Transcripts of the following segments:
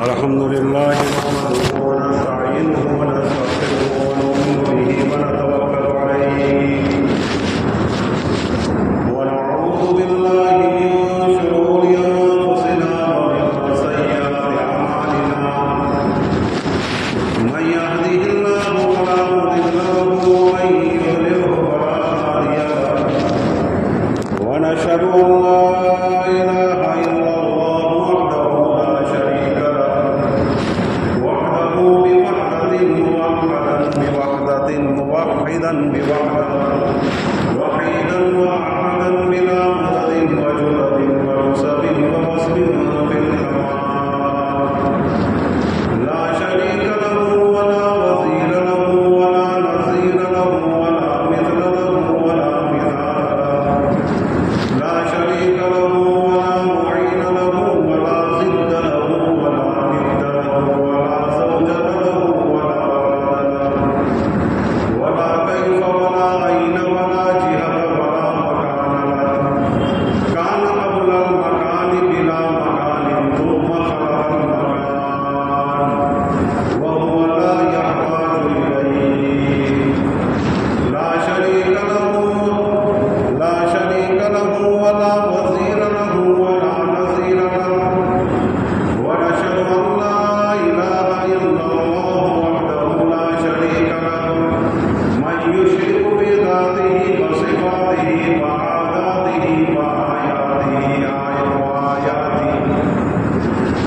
الحمد لله نحمده ونستعينه ونستغفره ونؤمن به ونتوكل عليه ونعوذ بالله من شرور أنفسنا ومن سيئات أعمالنا من يهده الله فلا مضل له ومن يضلله فلا هادي له ونشهد أن لا إله إلا الله وحده لا شريك له وحده بوحدة موحدا بوحدة وحيدا وأحدا بلا مدد وجلد ونسب ووصف في الكمال لا شريك له ولا وزير له ولا نظير له ولا مثل له ولا مثال له لا شريك له ولا معين له ولا ضد له ولا ند له ولا زوجة له ولا ولد له ولا كيف ولا أين ولا جهة ولا مكان له كان قبل المكان بلا مكان ثم خلق المكان وهو لا يحتاج إليه لا شريك له ولا وزير له ولا نظير له ونشهد أن لا إله إلا الله وحده لا شريك له من يشرك بذاته وصفاته وعاداته وآياته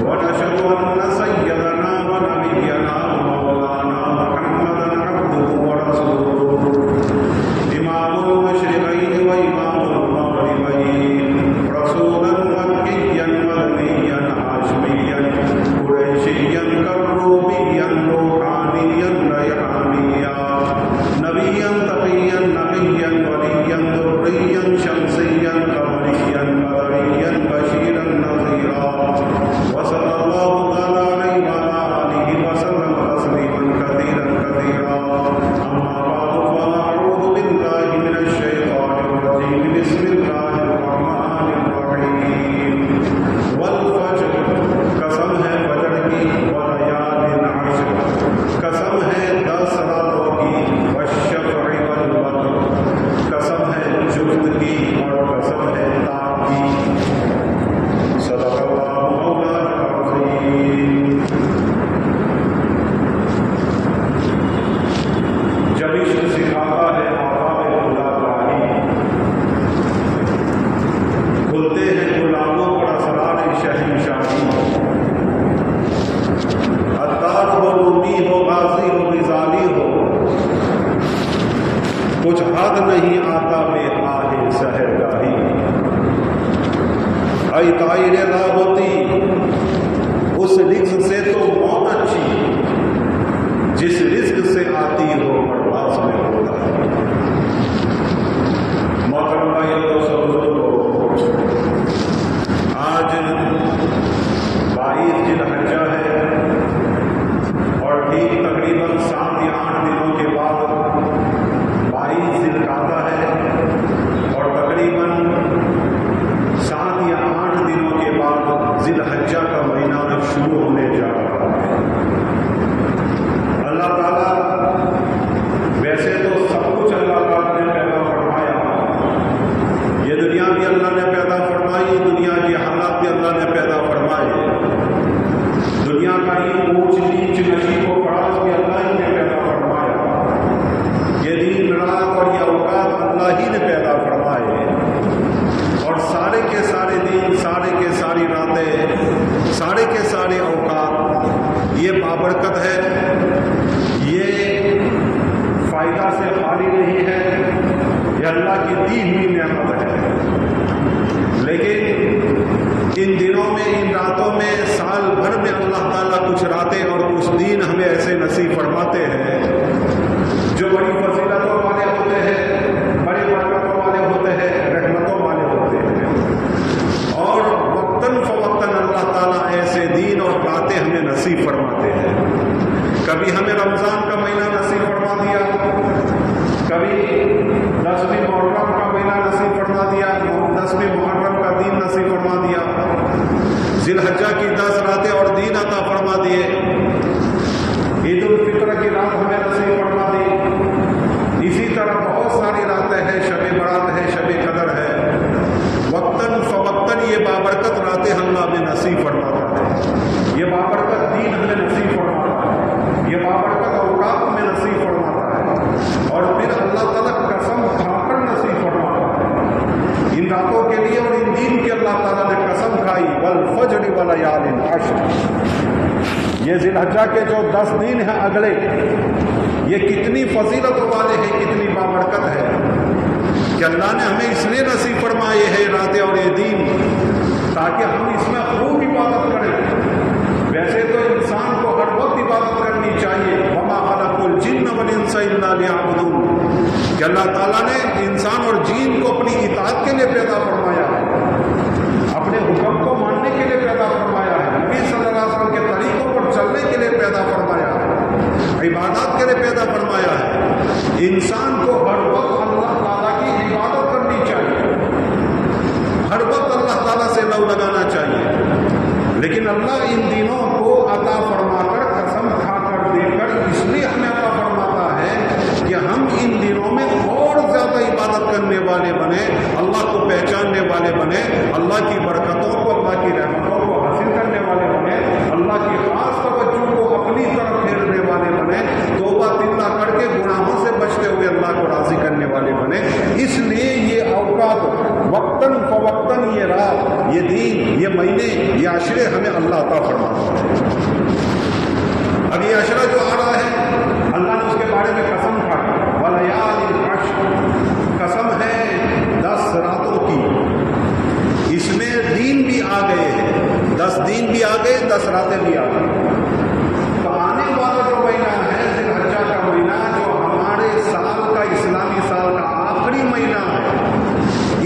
ونشهد أن سيدنا ونبينا ومولانا محمدا عبده ورسوله إمام المشرقين وإمام المغربين رسولا مكيا مدنيا هاشميا قريشيا كروبيا روحانيا ريحانيا نبيا تقيا نقيا وليا ذريا شمسيا قمريا بدريا بشيرا نذيرا وصلى الله تعالى عليه وعلى آله وسلم تسليما كثيرا كثيرا أما بعد فأعوذ بالله من الشيطان الرجيم بسم الله الرحمن الرحيم والفجر قسم ہے فجر کی وليال عشر قسم ہے 10 راتوں کی والشفع والوتر قسم ہے جفت کی اور قسم ہے تار کی صدق اللہ مولانا العظیم جب عشق سکھاتا ہے آداب خدا راہی کھلتے ہیں غلاموں پر اسرار شہنشاہی عطار ہو رومی ہو غازی ہو غزالی ہو کچھ حد نہیں آتا بے آہ سحرگاہی اے طائر لاہوتی اس رزق سے تو بہت اچھی جس رزق سے آتی ہو پرواز میں ہوتا ہے محترم بھائیو دوستو بزرگو آج 22 ذی الحجہ ہے اور ٹھیک تقریباً 7 یا 8 دنوں کے بعد 22 ذی القعدہ ہے اور تقریباً 7 یا 8 دنوں کے بعد ذی الحجہ کا مہینہ شروع ہونے جا رہا ہے اللہ تعالیٰ ویسے تو سب کچھ اللہ تعالیٰ نے پیدا فرمایا یہ دنیا بھی اللہ نے پیدا فرمائی دنیا کے حالات بھی اللہ نے پیدا فرمائے دنیا کا یہ اونچ نیچ نشیب و فراز بھی اللہ ہی نے پیدا فرمایا یہ دین رات اور یہ اوقات اللہ ہی نے پیدا فرمائے اور سارے کے سارے دن سارے کے ساری راتیں سارے کے سارے اوقات یہ بابرکت ہے یہ فائدہ سے خالی نہیں ہے یہ اللہ کی دی ہوئی نعمت ہے لیکن ان دنوں میں ان راتوں میں سال بھر میں اللہ تعالیٰ کچھ راتیں اور کچھ دن ہمیں ایسے نصیب فرماتے ہیں جو بڑی فضیلتوں والے ہوتے ہیں بڑی برکتوں والے ہوتے ہیں رحمتوں والے ہوتے ہیں اور وقتاً فوقتاً اللہ تعالیٰ ایسے دین اور راتیں ہمیں نصیب فرماتے ہیں کبھی ہمیں رمضان کا مہینہ نصیب فرما دیا کبھی 10ویں محرم کا مہینہ نصیب فرما دیا 10ویں محرم کا دن نصیب فرما دیا ان راتوں کے لیے اور ان دن کی اللہ تعالیٰ نے قسم کھائی والفجر ولیال عشر، یہ ذی الحجہ کے جو 10 دن ہیں اگلے، یہ کتنی فضیلت والے ہیں، کتنی بابرکت ہے کہ اللہ نے ہمیں اس لیے نصیب فرمائے ہیں راتیں اور یہ دن تاکہ ہم اس میں خوب عبادت کریں۔ ویسے تو انسان کو ہر وقت عبادت کرنی چاہیے، وما خلقت الجن والانس الا لیعبدون، کہ اللہ تعالیٰ نے انسان اور جین کو اپنی اطاعت کے لیے پیدا فرمایا ہے، اپنے حکم کو ماننے کے لیے پیدا فرمایا ہے، نبی صلی اللہ علیہ وسلم کے طریقوں پر چلنے کے لیے پیدا فرمایا ہے، عبادات کے لیے پیدا فرمایا ہے۔ انسان کو ہر وقت اللہ تعالیٰ کی عبادت کرنی چاہیے، ہر وقت اللہ تعالیٰ سے لو لگانا چاہیے، لیکن اللہ ان دنوں کو عطا فرما کر قسم کھا کر دے کر اس لیے ہمیں عطا فرماتا ہے کہ ہم ان دنوں میں اور زیادہ عبادت کرنے والے بنے، اللہ کو پہچاننے والے بنے، اللہ کی برکتوں کو، اللہ کی رحمتوں کو حاصل کرنے والے بنے، اللہ کی خاص توجہ کو اپنی طرف پھیرنے والے بنے، توبہ طلہ کر کے گناہوں سے بچتے ہوئے اللہ کو راضی کرنے والے بنے۔ اس لیے یہ اوقات وقتاً فوقتاً، یہ رات، یہ دن، یہ مہینے، یہ عشرے ہمیں اللہ عطا فرماتا ہے۔ اب یہ عشرہ جو آ رہا ہے اللہ نے اس کے بارے میں قسم کھائی، ولیال عشر، قسم ہے 10 راتوں کی، اس میں دن بھی آ گئے ہیں، 10 دن بھی آ گئے، 10 راتیں بھی آ گئی۔ تو آنے والا جو مہینہ ہے ذی الحجہ کا مہینہ، جو ہمارے سال کا، اسلامی سال کا آخری مہینہ ہے،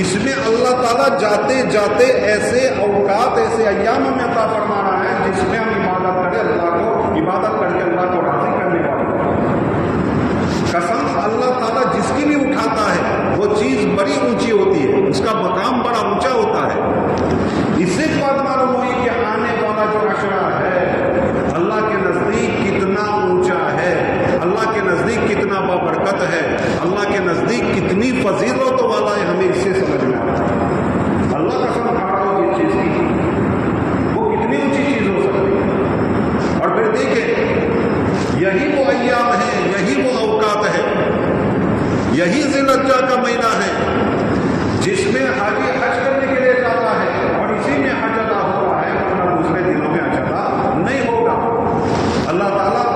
اس میں اللہ تعالیٰ جاتے جاتے ایسے اوقات، ایسے ایام ہمیں عطا فرما رہا ہے جس میں ہم عبادت کریں، اللہ کو عبادت کر کے اللہ کو راضی کرنے والے۔ قسم اللہ تعالیٰ جس کی بھی اٹھاتا ہے وہ چیز بڑی اونچی ہوتی ہے، اس کا مقام بڑا اونچا ہوتا ہے۔ اس سے بات معلوم ہوئی کہ آنے والا جو عشرہ ہے اللہ کے نزدیک کتنا اونچا ہے، اللہ کے نزدیک کتنا بابرکت ہے، اللہ کے نزدیک کتنی فضیلت والا ہے، ہمیں اس سے سمجھ میں آتا ہے۔ اللہ قسم کھا رہا ہو جس چیز کی، وہ کتنی اونچی چیز ہو سکتی ہے۔ اور پھر دیکھیں، یہی وہ ایام ہے، یہی وہ اوقات ہے، یہی ذی الحجہ کا مہینہ ہے جس میں حاجی حج کرنے کے لیے جاتا ہے اور اسی میں حج ادا ہوتا ہے، ورنہ دوسرے دنوں میں حج ادا نہیں ہوگا۔ اللہ تعالیٰ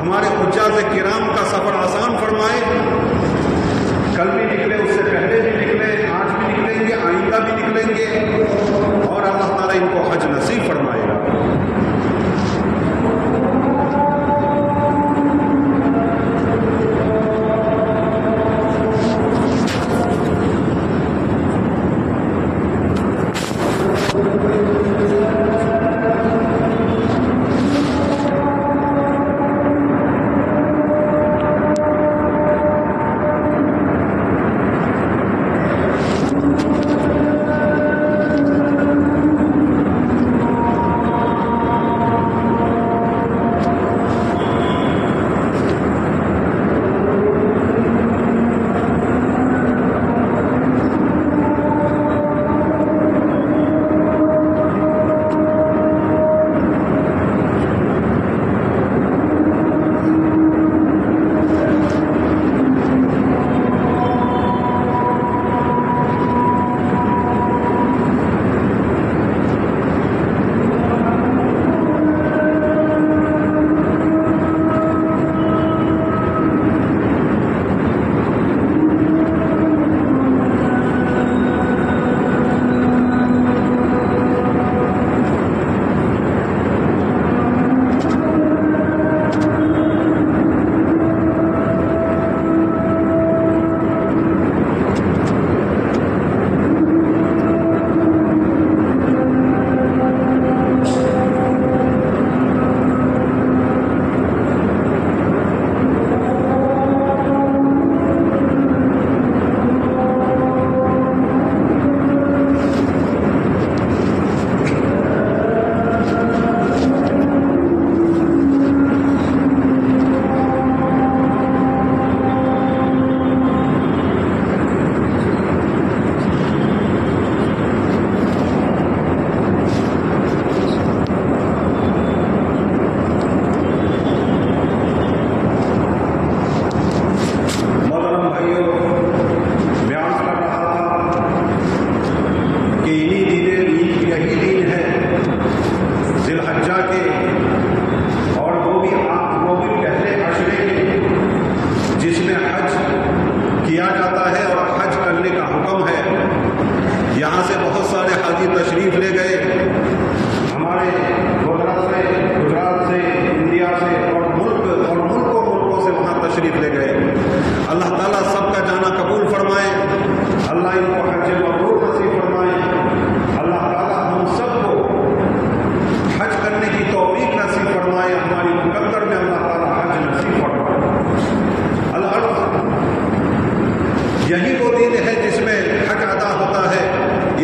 ہمارے حجاج کرام کا سفر آسان فرمائے، کل بھی نکلے، اس سے پہلے بھی نکلے، آج بھی نکلیں گے، آئندہ بھی نکلیں گے، اور اللہ تعالیٰ ان کو حج نصیب فرمائے گا۔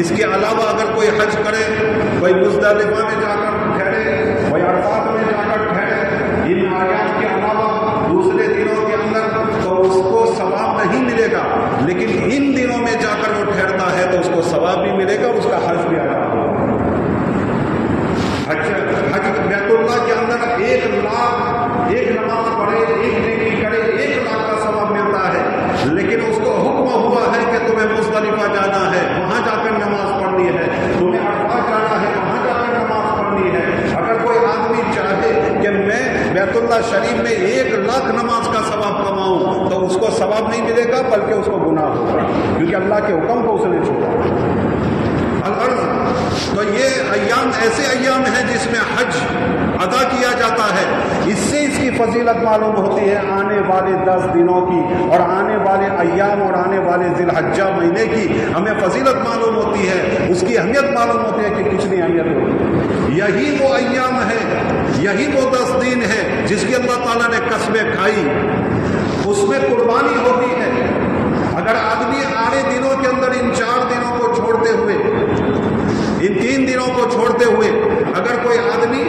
اس کے علاوہ اگر کوئی حج کرے، کوئی مزدلفہ میں جا کر ٹھہرے، کوئی عرفات میں جا کر ٹھہرے، ان ایام کے علاوہ دوسرے دنوں کے اندر، تو اس کو ثواب نہیں ملے گا، لیکن ان دنوں میں جا کر وہ ٹھہرتا ہے تو اس کو ثواب بھی ملے گا، اس کا حج بھی ادا ہوگا۔ حج بیت اللہ کے اندر 1,00,000 ایک نماز پڑھے، ایک نیکی کرے، 1,00,000 کا ثواب ملتا ہے، لیکن اس کو حکم ہوا ہے کہ تمہیں مزدلفہ جانا ہے، وہاں جا کر نماز پڑھنی ہے، تمہیں عرفات جانا ہے، وہاں جا کر نماز پڑھنی ہے۔ اگر کوئی آدمی چاہے کہ میں بیت اللہ شریف میں 1,00,000 نماز کا ثواب کماؤں، تو اس کو ثواب نہیں ملے گا، بلکہ اس کو گناہ ہوگا، کیونکہ اللہ کے حکم کو اس نے چھوڑا۔ تو یہ ایام ایسے ایام ہیں جس میں حج ادا کیا جاتا ہے، اس سے اس کی فضیلت معلوم ہوتی ہے آنے والے 10 دنوں کی، اور آنے والے ایام اور آنے والے ذی الحجہ مہینے کی ہمیں فضیلت معلوم ہوتی ہے، اس کی اہمیت معلوم ہوتی ہے کہ کتنی اہمیت ہوتی ہے۔ یہی وہ ایام ہے، یہی وہ 10 دن ہے جس کی اللہ تعالیٰ نے قسمیں کھائی، اس میں قربانی ہوتی ہے۔ اگر آدمی آنے دنوں کے اندر ان 4 دنوں کو چھوڑتے ہوئے، ان 3 دنوں کو چھوڑتے ہوئے اگر کوئی آدمی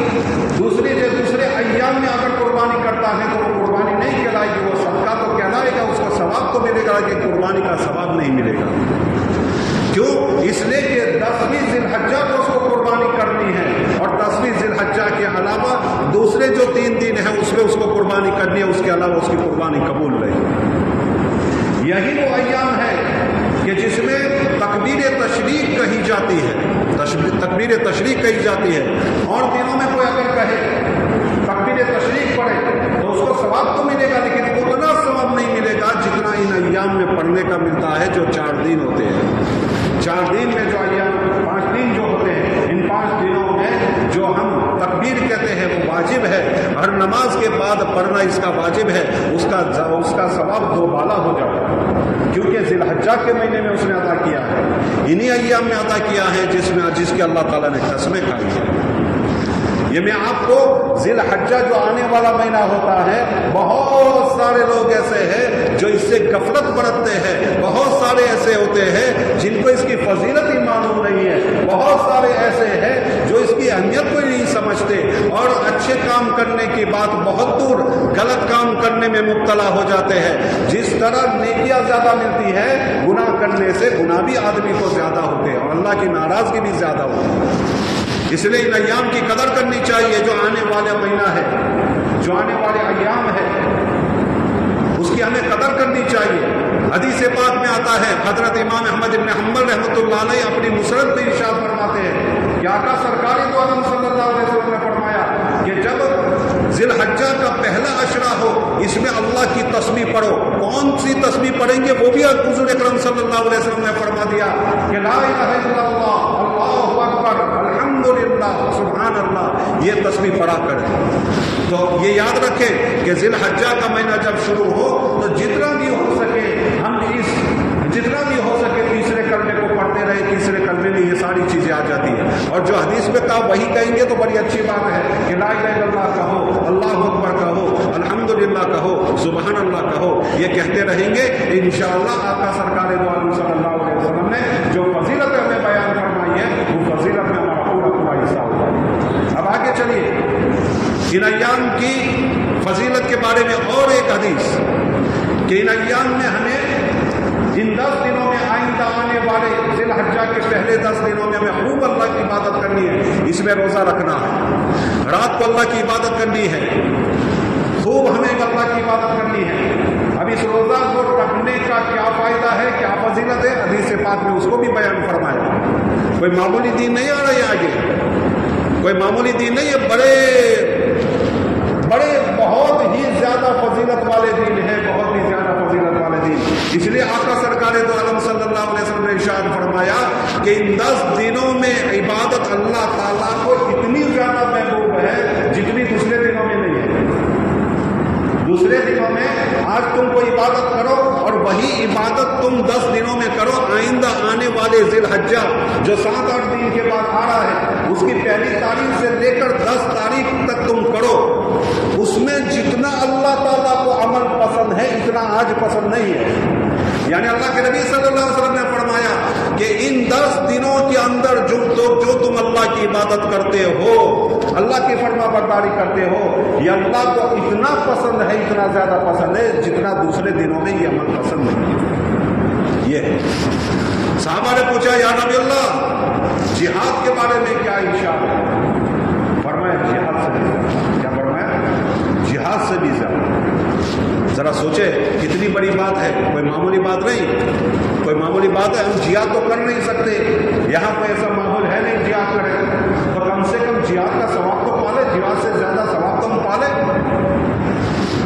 دوسرے ایام میں اگر قربانی کرتا ہے تو وہ قربانی نہیں کہلائے گی، وہ صدقہ تو کہلائے گا، اس کو ثواب تو ملے گا، کہ قربانی کا ثواب نہیں ملے گا۔ کیوں؟ اس لیے کہ 10ویں ذی الحجہ کو اس کو قربانی کرنی ہے، اور 10ویں ذی الحجہ کے علاوہ دوسرے جو 3 دن ہیں اس میں اس کو قربانی کرنی ہے، اس کے علاوہ اس کی قربانی قبول نہیں۔ یہی وہ ایام ہے کہ جس میں تکبیر تشریق کہی جاتی ہے، تکبیر تشریق کہی جاتی ہے، اور دنوں میں کوئی اگر کہے تکبیر تشریق پڑھے تو اس کو ثواب تو ملے گا، لیکن اتنا ثواب نہیں ملے گا جتنا ان ایام میں پڑھنے کا ملتا ہے جو 4 دن ہوتے ہیں۔ 4 دن میں جو ایام 5 دن جو ہوتے ہیں، ان 5 دنوں میں جو ہم تکبیر کہتے ہیں وہ واجب ہے، ہر نماز کے بعد پڑھنا اس کا واجب ہے، اس کا ثواب 2 بالا ہو جاتا ہے، کیونکہ ذی الحجہ کے مہینے میں اس نے ادا کیا ہے، انہی ایام میں ادا کیا ہے جس کے اللہ تعالیٰ نے قسمیں کھائی ہیں۔ یہ میں آپ کو ذی الحجہ جو آنے والا مہینہ ہوتا ہے، بہت سارے لوگ ایسے ہیں جو اس سے غفلت برتتے ہیں، بہت سارے ایسے ہوتے ہیں جن کو اس کی فضیلت ہی معلوم نہیں ہے، بہت سارے ایسے ہیں جو اس کی اہمیت کو ہی نہیں سمجھتے، اور اچھے کام کرنے کی بات بہت دور غلط کام کرنے میں مبتلا ہو جاتے ہیں۔ جس طرح نیکیاں زیادہ ملتی ہے، گناہ کرنے سے گناہ بھی آدمی کو زیادہ ہوتے ہیں، اور اللہ کی ناراضگی بھی زیادہ ہوتی ہے۔ اس لیے ان ایام کی قدر کرنی چاہیے، جو آنے والا مہینہ ہے، جو آنے والے ایام ہے، اس کی ہمیں قدر کرنی چاہیے۔ حدیث پاک میں آتا ہے، حضرت امام احمد بن حنبل رحمۃ اللہ علیہ اپنی مسند میں ارشاد فرماتے ہیں کہ آقا سرکار دو عالم صلی اللہ علیہ وسلم نے فرمایا کہ جب ذی الحجہ کا پہلا عشرہ ہو، اس میں اللہ کی تسبیح پڑھو۔ کون سی تسبیح پڑھیں گے؟ وہ بھی حضور اکرم صلی اللہ علیہ وسلم نے فرما دیا کہ لا الہ الا اللہ، اللہ اکبر، الحمدللہ، سبحان اللہ، یہ تسبیح پڑھا کریں۔ تو یہ یاد رکھیں کہ ذی الحجہ کا مہینہ جب شروع ہو تو جتنا بھی ہو سکے تیسرے کلمے کو پڑھتے رہے۔ تیسرے کلمے میں یہ ساری چیزیں آ جاتی ہیں، اور جو حدیث میں کہا وہی کہیں گے تو بڑی اچھی بات ہے کہ لا الہ الا اللہ کہو، اللہ اکبر کہو، الحمدللہ کہو، سبحان اللہ کہو، یہ کہتے رہیں گے انشاءاللہ۔ آقا سرکار دو عالم صلی اللہ علیہ وسلم نے جو فضیلت ہمیں بیان فرمائی ہے، وہ فضیلت میں ہمارا پورا حصہ ہوگا۔ اب آگے چلیے، ان ایام کی فضیلت کے بارے میں اور ایک حدیث کہ ان ایام میں ہمیں ان 10 دنوں میں آئندہ آنے والے ذی الحجہ کے پہلے 10 دنوں میں ہمیں خوب اللہ کی عبادت کرنی ہے۔ اس میں روزہ رکھنا ہے، رات کو اللہ کی عبادت کرنی ہے، خوب ہمیں اللہ کی عبادت کرنی ہے۔ اب اس روزہ کو رکھنے کا کیا فائدہ ہے، کیا فضیلت ہے، حدیث پاک میں اس کو بھی بیان فرمایا۔ کوئی معمولی دین نہیں آ رہا ہے آگے، کوئی معمولی دین نہیں ہے، بڑے بہت ہی زیادہ فضیلت والے دین ہیں، بہت ہی زیادہ فضیلت والے دین۔ اس لیے آقا سرکار دو عالم صلی اللہ علیہ وسلم نے ارشاد فرمایا کہ ان 10 دنوں میں عبادت اللہ تعالیٰ کو اتنی زیادہ محبوب ہے جتنی دوسرے دنوں میں نہیں ہے۔ دوسرے دنوں میں آج تم کو عبادت کرو، اور وہی عبادت تم 10 دنوں میں کرو۔ آئندہ آنے والے ذی الحجہ جو 7-8 دن کے بعد آ رہا ہے، اس کی پہلی تاریخ سے لے کر 10 تاریخ تک تم کرو۔ اس میں جتنا اللہ تعالیٰ کو عمل پسند ہے اتنا آج پسند نہیں ہے۔ یعنی اللہ کے نبی صلی اللہ علیہ وسلم نے فرمایا کہ ان 10 دنوں کے اندر جو تم اللہ کی عبادت کرتے ہو، اللہ کی فرما برداری کرتے ہو، یہ اللہ کو اتنا پسند ہے، اتنا زیادہ پسند ہے جتنا دوسرے دنوں میں یہ عمل پسند نہیں ہے۔ یہ ہے۔ صحابہ نے پوچھا یا نبی اللہ جہاد کے بارے میں کیا ارشاد ہے؟ فرمایا جہاد سے بھی زیادہ۔ کیا فرمایا؟ جہاد سے بھی زیادہ۔ ذرا سوچے کتنی بڑی بات ہے، کوئی معمولی بات نہیں، کوئی معمولی بات ہے۔ ہم جہاد تو کر نہیں سکتے، یہاں کوئی ایسا ماحول ہے نہیں جہاد کرے، تو کم سے کم جہاد کا ثواب تو پالے، جہاد سے زیادہ ثواب تو ہم پالے۔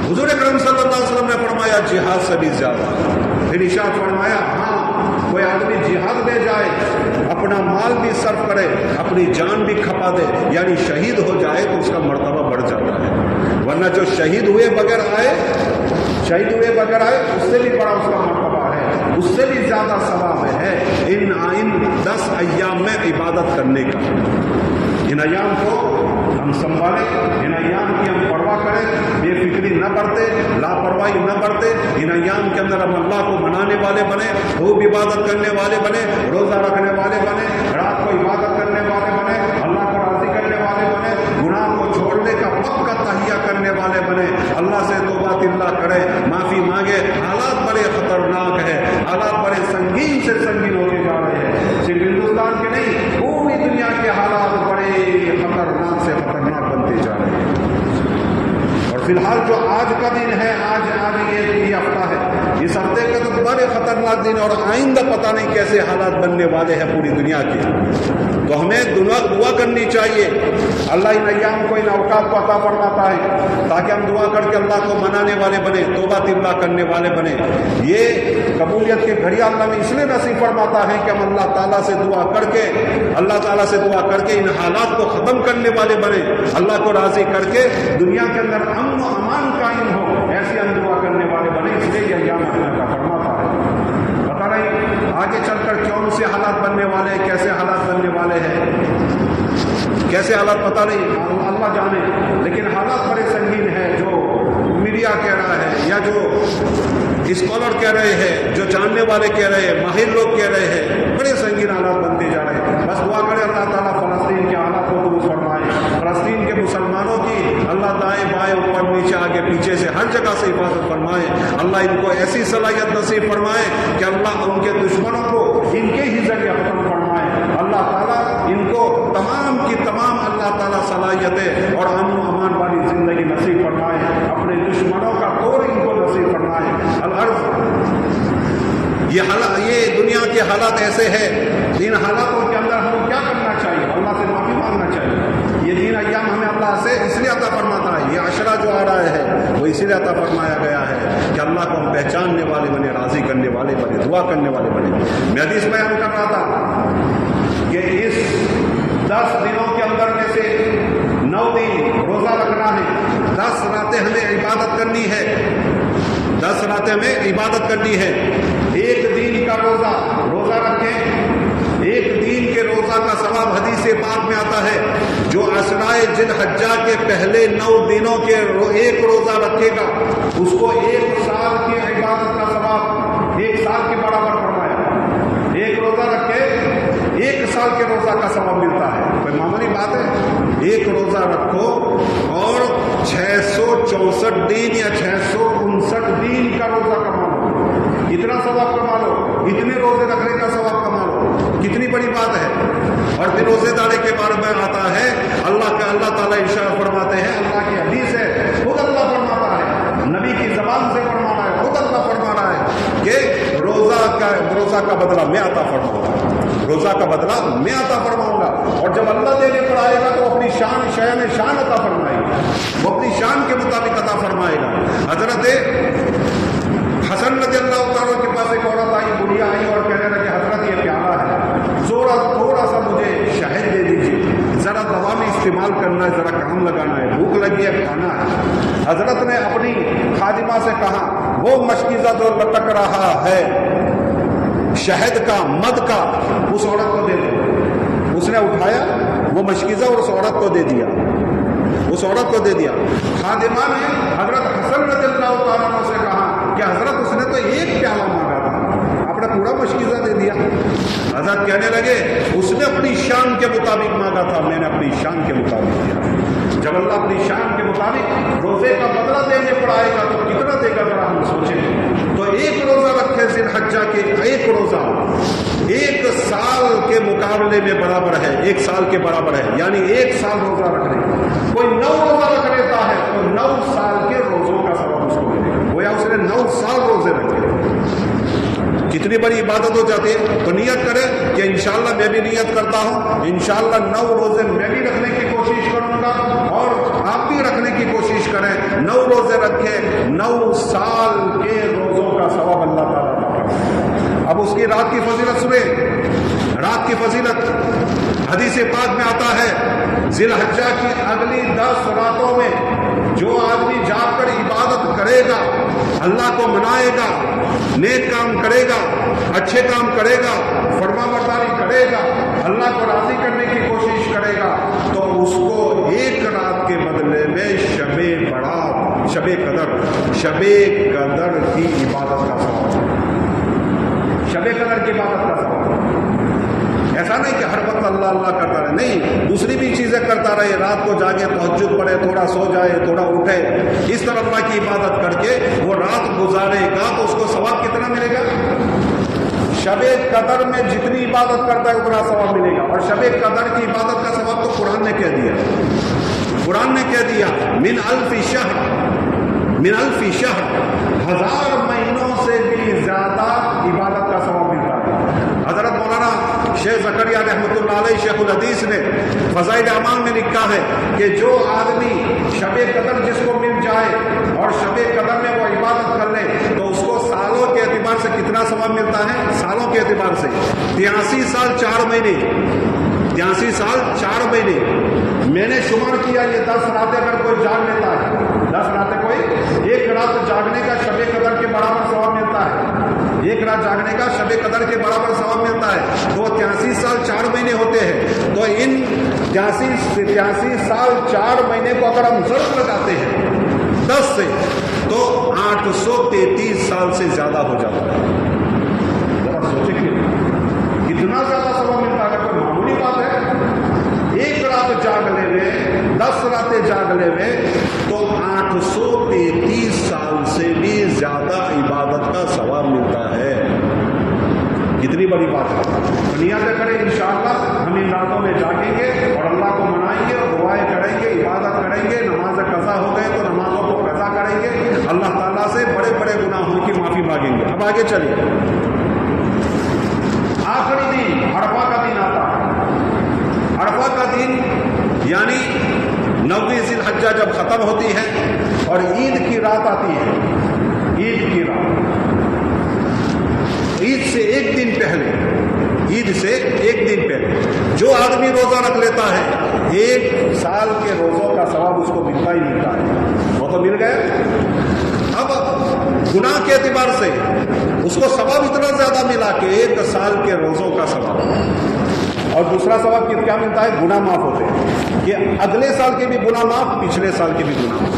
حضور اکرم صلی اللہ علیہ وسلم نے فرمایا جہاد سے بھی زیادہ۔ پھر ارشاد فرمایا ہاں کوئی آدمی جہاد لے جائے، اپنا مال بھی صرف کرے، اپنی جان بھی کھپا دے، یعنی شہید ہو جائے تو اس کا مرتبہ بڑھ جاتا ہے، ورنہ جو شہید ہوئے بغیر آئے اس سے بھی بڑا اس کا مرتبہ ہے، اس سے بھی زیادہ ثواب ہے ان 10 ایام میں عبادت کرنے کا۔ ان ایام کو ہم سنبھالیں، ان ایام کی ہم پرواہ کریں، بے فکری نہ برتے، لاپرواہی نہ برتے۔ ان ایام کے اندر ہم اللہ کو منانے والے بنے، خوب عبادت کرنے والے بنے، روزہ رکھنے والے بنے، رات کو عبادت کرنے والے بنے، اللہ کو راضی کرنے والے بنے، گناہ کو چھوڑنے کا پکا تہیہ کرنے والے بنے، اللہ سے توبہ اللہ کرے، معافی مانگے۔ حالات بڑے خطرناک ہیں، حالات بڑے سنگین سے سنگین ہوتے جا رہے ہیں، صرف ہندوستان کے نہیں پوری دنیا کے حالات بڑے خطرناک سے خطرناک بنتے جا رہے ہیں۔ اور فی الحال جو آج کا دن ہے، آج یہ ہفتہ ہے، اس ہفتے کا تو بڑے خطرناک دن، اور آئندہ پتہ نہیں کیسے حالات بننے والے ہیں پوری دنیا کے۔ تو ہمیں دعا کرنی چاہیے، اللہ ان ایام کو ان اوقات کو عطا فرماتا ہے تاکہ ہم دعا کر کے اللہ کو منانے والے بنے، توبہ اللہ کرنے والے بنے۔ یہ قبولیت کے گھڑیاں اللہ میں اس لیے نصیب فرماتا ہے کہ ہم اللہ تعالیٰ سے دعا کر کے ان حالات کو ختم کرنے والے بنے، اللہ کو راضی کر کے دنیا کے اندر امن و امان قائم ہو، ایسے ہم دعا کرنے والے بنے۔ اس لیے یہ ایام اللہ کا فرماتا ہے۔ پتہ نہیں آگے چل کر کون سے حالات بننے والے ہیں، کیسے حالات بننے والے ہیں، کیسے حالات پتہ نہیں، اللہ جانے، لیکن حالات بڑے سنگین ہیں۔ جو میڈیا کہہ رہا ہے یا جو اسکالر کہہ رہے ہیں، جو جاننے والے کہہ رہے ہیں، ماہر لوگ کہہ رہے ہیں، بڑے سنگین حالات بنتے جا رہے ہیں۔ بس دعا کرے اللہ تعالیٰ فلسطین کے حالات کو درست فرمائے، فلسطین کے مسلمانوں کی اللہ دائیں بائیں اوپر نیچے آگے پیچھے سے ہر جگہ سے حفاظت فرمائے۔ اللہ ان کو ایسی صلاحیت نصیب فرمائے کہ اللہ ان کے دشمنوں کو ان کے ہی ذریعے ختم فرمائے۔ اللہ تعالیٰ ان کو تمام کی تمام اللہ تعالیٰ صلاحیتیں اور امن و امان والی زندگی نصیب فرمائے، اپنے دشمنوں کا توڑ ان کو نصیب فرمائے۔ العرض یہ دنیا کے حالات ایسے ہیں، ان حالاتوں کے اندر ہمیں کیا کرنا چاہیے؟ اللہ سے معافی مانگنا چاہیے۔ یہ دین ایام ہمیں اللہ سے اس لیے عطا فرماتا ہے، یہ عشرہ جو آ رہا ہے وہ اسی لیے عطا فرمایا گیا ہے کہ اللہ کو ہم پہچاننے والے بنے، راضی کرنے والے بنے، دعا کرنے والے بنے۔ میں حدیث بیان کر رہا تھا کہ اس 10 دنوں کے اندر میں سے 9 دن روزہ رکھنا ہے، 10 راتیں ہمیں عبادت کرنی ہے، 10 راتیں ہمیں عبادت کرنی ہے۔ ایک دن کا روزہ رکھیں، ایک دن کے روزہ کا ثواب حدیث پاک میں آتا ہے، جو عشرۂ ذی الحجہ کے پہلے 9 دنوں کے ایک روزہ رکھے گا اس کو 1 سال کی عبادت کا ثواب 1 سال کے برابر فرمایا۔ ایک روزہ رکھے 1 سال کے روزہ کا ثواب ملتا ہے، کوئی معمولی بات ہے؟ ایک روزہ رکھو اور 664 دن یا 659 دن کا روزہ کما لو، اتنا ثواب کما لو، اتنے روزے رکھنے کا ثواب کما لو، کتنی بڑی بات ہے۔ اور پھر روزے داری کے بارے میں آتا ہے اللہ تعالیٰ ارشاد فرماتے ہیں، اللہ کی حدیث ہے، خود اللہ فرماتا ہے، نبی کی زبان سے فرما رہا ہے، خود اللہ فرما رہا ہے کہ روزہ کا بدلہ میں عطا فرماؤں گا، روزہ کا بدلہ میں عطا فرماؤں گا۔ اور جب اللہ دینے پر آئے گا تو اپنی شان عطا فرمائے گا، وہ اپنی شان کے مطابق عطا فرمائے گا۔ حضرت حسن رضی اللہ تعالیٰ کے پاس ایک عورت آئی، بڑھیا آئی اور کہنے لگے حضرت یہ پیالہ ہے، تھوڑا سا مجھے شہد دے دیجیے، ذرا دوا میں استعمال کرنا ہے، ذرا کام لگانا ہے، بھوک لگی ہے، کھانا ہے۔ حضرت نے اپنی خادمہ سے کہا وہ مشکیزہ جو لٹک رہا ہے شہد کا، مد کا، اس عورت کو دے دو۔ اس نے اٹھایا وہ مشکیزہ اور اس عورت کو دے دیا، اس عورت کو دے دیا۔ خادمہ نے حضرت حسن رضی اللہ تعالیٰ عنہ سے کہا کہ حضرت اس نے تو ایک پیالہ مانگا تھا، آپ نے پورا مشکیزہ دے دیا۔ حضرت کہنے لگے اس نے اپنی شان کے مطابق مانگا تھا، میں نے اپنی شان کے مطابق دیا۔ جب اللہ اپنی شان کے مطابق روزے کا بدلہ دینے پر آئے گا تو کتنا دے گا ذرا ہم سوچیں۔ تو ایک روزہ رکھے ذی الحجہ کے، ایک روزہ ایک سال کے مقابلے میں برابر ہے، ایک سال کے برابر ہے، یعنی ایک سال روزہ رکھنے کا۔ کوئی 9 روزہ رکھ لیتا ہے تو 9 سال کے روزوں کا ثواب اس کو ملے گا، گویا اس نے 9 سال روزے رکھے۔ کتنی بڑی عبادت ہو جاتی ہے۔ تو نیت کرے کہ انشاءاللہ میں بھی نیت کرتا ہوں، انشاءاللہ 9 روزے میں بھی رکھنے کی کوشش کروں گا، اور آپ بھی رکھنے کی کوشش کریں۔ 9 روزے رکھیں، 9 سال کے روزوں کا ثواب اللہ تعالیٰ کا۔ اب اس کی رات کی فضیلت سنیں، رات کی فضیلت حدیث پاک میں آتا ہے ذی الحجہ کی اگلی 10 راتوں میں جو آدمی جاگ کر عبادت کرے گا، اللہ کو منائے گا، نیک کام کرے گا، اچھے کام کرے گا، فرما برداری کرے گا، اللہ کو راضی کرنے کی کوشش کرے گا، تو اس کو ایک رات کے بدلے میں شب برات، شب قدر کی عبادت کا ثواب، شب قدر کی عبادت کا ثواب۔ ایسا نہیں کہ ہر وقت اللہ اللہ کرتا رہے، نہیں، دوسری بھی چیزیں کرتا رہے، رات کو جاگے، تہجد پڑھے، تھوڑا سو جائے، تھوڑا اٹھے، اس طرح اللہ کی عبادت کر کے وہ رات گزارے گا تو اس کو ثواب کتنا ملے گا؟ شب قدر میں جتنی عبادت کرتا ہے اتنا ثواب ملے گا۔ اور شب قدر کی عبادت کا ثواب تو قرآن نے کہہ دیا، قرآن نے کہہ دیا من الف شہر، 1000 مہینوں سے بھی زیادہ عبادت کا ثواب ملتا ہے۔ حضرت مولانا شیخ زکریا رحمۃ اللہ علیہ شیخ الحدیث نے فضائل اعمال میں لکھا ہے کہ جو آدمی شب قدر جس کو مل جائے اور شب قدر میں وہ عبادت کر لے تو اس کو سالوں کے اعتبار سے کتنا ثواب ملتا ہے؟ سالوں کے اعتبار سے 83 سال 4 مہینے، 83 سال 4 مہینے۔ میں نے شمار کیا یہ 10 راتیں اگر کوئی جاگ لیتا ہے، 10 راتیں کوئی، ایک رات جاگنے کا شب قدر کے برابر ثواب ملتا ہے، ایک رات جاگنے کا شب قدر کے برابر ثواب ملتا ہے، تو 83 سال 4 مہینے ہوتے ہیں۔ تو ان 83 سال 4 مہینے کو اگر ہم ضرب لگاتے ہیں 10 سے تو 833 سال سے زیادہ ہو جاتا ہے۔ ذرا سوچیں کہ کتنا زیادہ ثواب ملتا ہے، کوئی معمولی بات ہے؟ ایک رات جاگنے میں، 10 راتیں جاگنے میں تو 833 سال سے بھی زیادہ عبادت کا ثواب ملتا ہے۔ کتنی بڑی بات ہے۔ نیت کریں انشاءاللہ ہم ان راتوں میں جاگیں گے اور اللہ کو منائیں گے، دعائیں کریں گے، عبادت کریں گے، نماز قضا ہو گئے تو نمازوں کو قضا کریں گے، اللہ تعالیٰ سے بڑے بڑے گناہوں کی معافی مانگیں گے۔ اب آگے چلیے، آخری دن عرفہ کا دن آتا ہے۔ عرفہ کا دن یعنی 9ویں ذی الحجہ جب ختم ہوتی ہے اور عید کی رات آتی ہے، عید کی رات، عید سے ایک دن پہلے، عید سے ایک دن پہلے جو آدمی روزہ رکھ لیتا ہے 1 سال کے روزوں کا ثواب اس کو ملتا ہی ملتا ہے، وہ تو مل گئے۔ اب گناہ کے اعتبار سے اس کو ثواب اتنا زیادہ ملا کہ 1 سال کے روزوں کا ثواب، اور دوسرا ثواب کیا ملتا ہے؟ گناہ معاف ہوتے ہیں، کہ اگلے سال کے بھی گناہ معاف، پچھلے سال کے بھی گناہ معاف،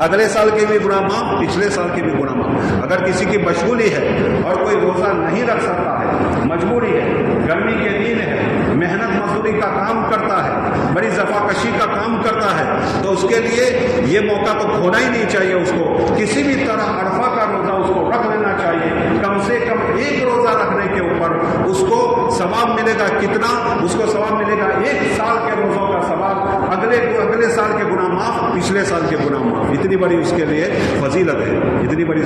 اگلے سال کے بھی گناہ معاف، پچھلے سال کے بھی گناہ معاف۔ اگر کسی کی مشغولی ہے اور کوئی روزہ نہیں رکھ سکتا ہے، مجبوری ہے، گرمی کے دن ہے، محنت مزدوری کا کام کرتا ہے، بڑی زفاکشی کا کام کرتا ہے، تو اس کے لیے یہ موقع تو کھونا ہی نہیں چاہیے، اس کو کسی بھی طرح عرفہ کا روزہ اس کو رکھ لینا چاہیے۔ کم سے کم 1 روزہ رکھنے کے اوپر اس کو ثواب ملے گا، کتنا؟ اس کو ثواب ملے گا 1 سال کے روزوں کا ثواب، اگلے سال کے گناہ معاف، پچھلے سال کے گناہ معاف۔ اتنی بڑی اس کے لیے فضیلت ہے، اتنی بڑی۔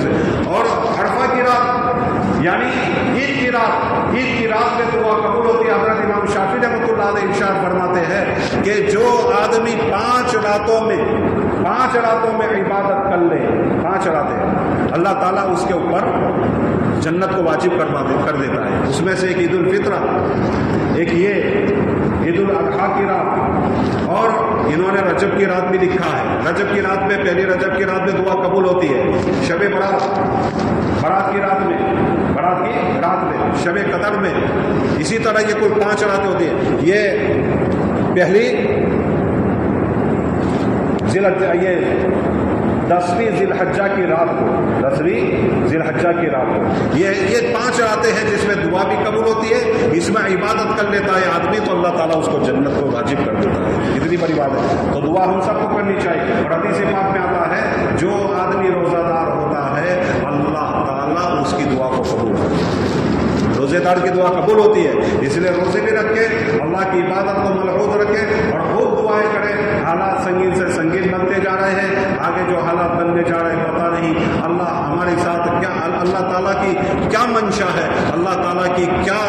اور عرفہ کی رات یعنی عید کی رات، عید کی رات میں دعا قبول ہوتی ہے۔ حضرت امام شافعی رحمۃ اللہ علیہ ارشاد فرماتے ہیں کہ جو آدمی 5 راتوں میں عبادت کر لے، 5 راتیں، اللہ تعالیٰ اس کے اوپر جنت کو واجب کر دیتا ہے۔ اس میں سے ایک عید الفطر، ایک یہ عید الاضحیٰ کی رات، اور انہوں نے رجب کی رات بھی لکھا ہے۔ رجب کی رات میں، پہلی رجب کی رات میں دعا قبول ہوتی ہے۔ شب برات کی رات میں، شب قدر میں، اسی طرح یہ کل 5 راتیں ہوتی ہیں۔ یہ پہلی 10ویں ذی الحجہ کی رات کو، 10ویں ذی الحجہ کی رات کو یہ 5 راتیں ہیں جس میں دعا بھی قبول ہوتی ہے، اس میں عبادت کر لیتا ہے آدمی تو اللہ تعالیٰ اس کو جنت کو واجب کر دیتا ہے، اتنی بڑی بات ہے۔ تو دعا ہم سب کو کرنی چاہیے، اور حدیث پاک میں آتا ہے جو آدمی روزہ دار ہوتا ہے اللہ تعالیٰ اس کی دعا کو قبول کرتا ہے، روزے دار کی دعا قبول ہوتی ہے، اس لیے روزے بھی رکھے، اللہ کی عبادت کو ملحوظ رکھے اور خوب دعائیں کرے۔ حالات سنگین سے سنگین بنتے جا رہے ہیں، آگے جو حالات بننے جا رہے ہیں پتہ نہیں، اللہ ہمارے ساتھ کیا، اللہ تعالیٰ کی کیا منشا ہے، اللہ تعالیٰ کی کیا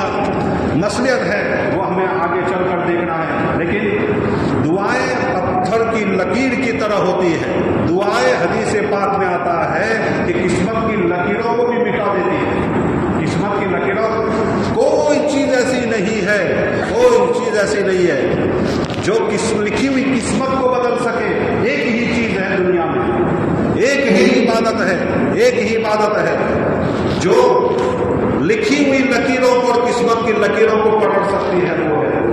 مصلحت ہے، وہ ہمیں آگے چل کر دیکھنا ہے۔ لیکن دعائیں پتھر کی لکیر کی طرح ہوتی ہے، دعائیں حدیث پاک میں آتا ہے کہ قسمت کی لکیروں کو بھی مٹا دیتی ہے، قسمت کی لکیروں، کوئی چیز ایسی نہیں ہے، کوئی چیز ایسی نہیں ہے جو لکھی ہوئی قسمت کو بدل سکے۔ ایک ہی چیز ہے دنیا میں، ایک ہی عبادت ہے، ایک ہی عبادت ہے جو لکھی ہوئی لکیروں کو اور قسمت کی لکیروں کو پلٹ سکتی ہے، وہ ہے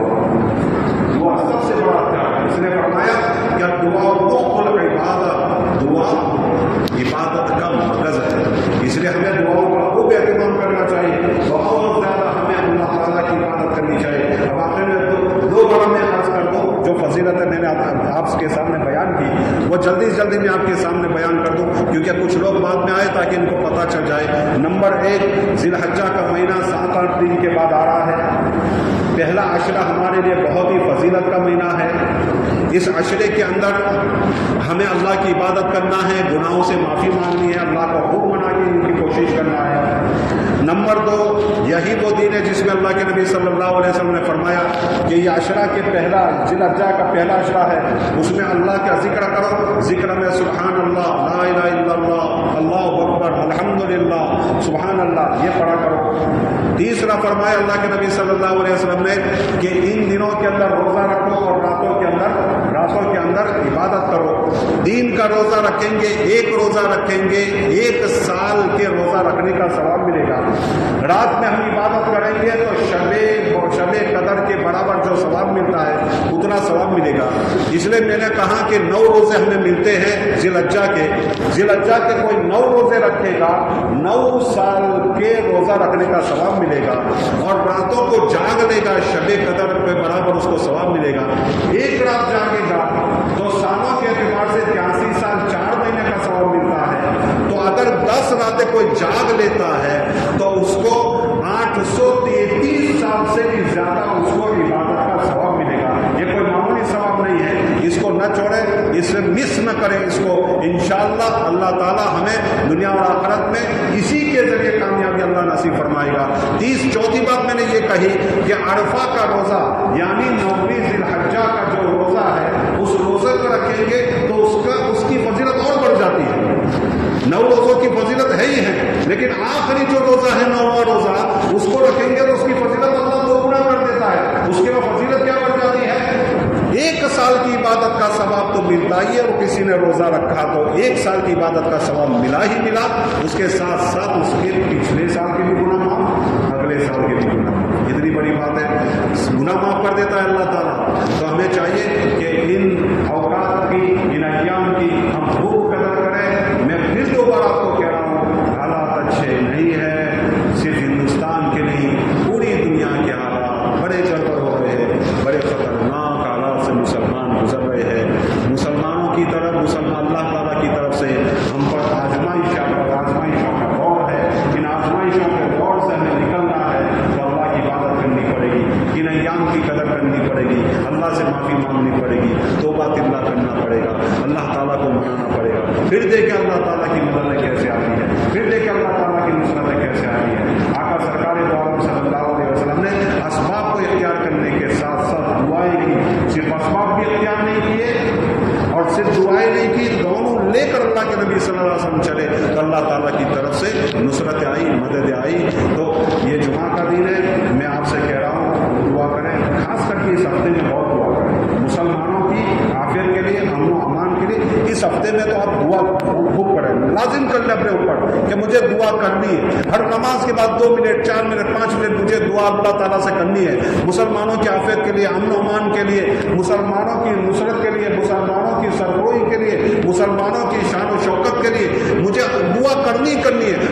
دعا سب سے بڑا ہتھیار ہے۔ اس نے فرمایا کہ دعا مخل عبادت، دعا عبادت کا مرکز ہے، اس لیے ہمیں دعاؤں کا خوب اہتمام کرنا چاہیے، بہت زیادہ ہمیں اللہ تعالیٰ کی عبادت کرنی چاہیے۔ اب آخر میں دو بڑا میں عرض کر دوں، جو فضیلتیں میں نے آپ کے سامنے بیان کی وہ جلدی سے جلدی میں آپ کے سامنے بیان کر دوں، کیونکہ کچھ لوگ بعد میں آئے تاکہ ان کو پتہ چل جائے۔ نمبر 1، ذی الحجہ کا مہینہ 7-8 دن کے بعد آ رہا ہے۔ پہلا عشرہ ہمارے لیے بہت ہی فضیلت کا مہینہ ہے، اس عشرے کے اندر ہمیں اللہ کی عبادت کرنا ہے، گناہوں سے معافی مانگنی ہے، اللہ کو خوب منانے کی کوشش کرنا ہے۔ نمبر 2، یہی وہ دن ہے جس میں اللہ کے نبی صلی اللہ علیہ وسلم نے فرمایا کہ یہ عشرہ کے پہلا، ذی الحجہ کا پہلا عشرہ ہے، اس میں اللہ کا ذکر کرو، ذکر میں سبحان اللہ، لا الہ الا اللہ، اللہ اکبر، الحمدللہ، سبحان اللہ، یہ پڑھا کرو۔ تیسرا فرمایا اللہ کے نبی صلی اللہ علیہ وسلم نے کہ ان دنوں کے اندر روزہ رکھو اور راتوں کے اندر عبادت کرو۔ دین کا روزہ رکھیں گے، ایک روزہ رکھیں گے، 1 سال کے روزہ رکھنے کا ثواب ملے گا۔ رات میں ہم عبادت کریں گے تو شب قدر کے برابر جو ثواب ملتا ہے اتنا ثواب ملے گا۔ اس لیے میں نے کہا کہ 9 روزے ہمیں ملتے ہیں ذی الحجہ کے کوئی 9 روزے رکھے گا، 9 سال کے روزہ رکھنے کا ثواب ملے گا، اور راتوں کو جاگ لے گا شب قدر کے برابر اس کو ثواب ملے گا۔ ایک رات جاگے گا تو سالوں کے اعتبار سے 83 سال 4 مہینے کا ثواب ملتا ہے۔ تو اگر 10 راتیں کوئی جاگ لیتا ہے تو اس کو 833 سال سے بھی زیادہ اس کو عبادت کا ثواب ملے گا۔ یہ کوئی معمولی ثواب نہیں ہے، اس کو نہ چھوڑیں، اس سے مس نہ کریں اس کو۔ انشاءاللہ اللہ تعالیٰ ہمیں دنیا اور آخرت میں اسی کے ذریعے کامیابی اللہ نصیب فرمائے گا۔ چوتھی بات میں نے یہ کہی کہ عرفہ کا روزہ یعنی 9ویں ذی الحجہ کا جو روزہ ہے، اس روزے کو رکھیں گے تو اس کی فضیلت اور بڑھ جاتی ہے۔ 9 روزوں کی فضیلت ہے ہی ہے، لیکن آخری جو روزہ ہے 9واں روزہ، اس کو رکھیں گے تو اس کی فضیلت اللہ 2 گنا کر دیتا ہے۔ اس کے بعد فضیلت کیا بڑھ جاتی ہے؟ 1 سال کی عبادت کا ثواب تو ملتا ہی ہے، اور کسی نے روزہ رکھا تو 1 سال کی عبادت کا ثواب ملا ہی ملا، اس کے ساتھ ساتھ اس کے پچھلے سال کے بھی گناہ معاف، اگلے سال کے بھی گناہ معاف۔ اتنی بڑی بات ہے، گناہ معاف کر دیتا ہے اللہ تعالیٰ۔ تو ہمیں چاہیے کہ ان اوقات کی، ان ایام کی ہم خوب قدر کریں۔ میں پھر دوبارہ آپ کو کہہ رہا ہوں، حالات اچھے نہیں ہیں، صرف ہندوستان کے نہیں، پوری دنیا کے حالات بڑے گڑبڑ ہو رہے ہیں، بڑے خطرناک حالات سے مسلمان گزر رہے ہیں۔ مسلمانوں کی طرف، اللہ تعالیٰ کی طرف سے ہم پر آزمائشوں کا دور ہے۔ ان آزمائشوں کے دور سے ہمیں نکلنا ہے تو اللہ کی عبادت کرنی پڑے گی، ان ایام کی قدر کرنی پڑے گی، اللہ سے معافی مانگنی کہ مجھے دعا کرنی ہے، ہر نماز کے بعد 2 منٹ 4 منٹ 5 منٹ مجھے دعا اللہ تعالیٰ سے کرنی ہے، مسلمانوں کی عافیت کے لیے، امن و امان کے لیے، مسلمانوں کی نصرت کے لیے، مسلمانوں کی سربراہی کے لیے، مسلمانوں کی شان و شوکت کے لیے مجھے دعا کرنی ہے۔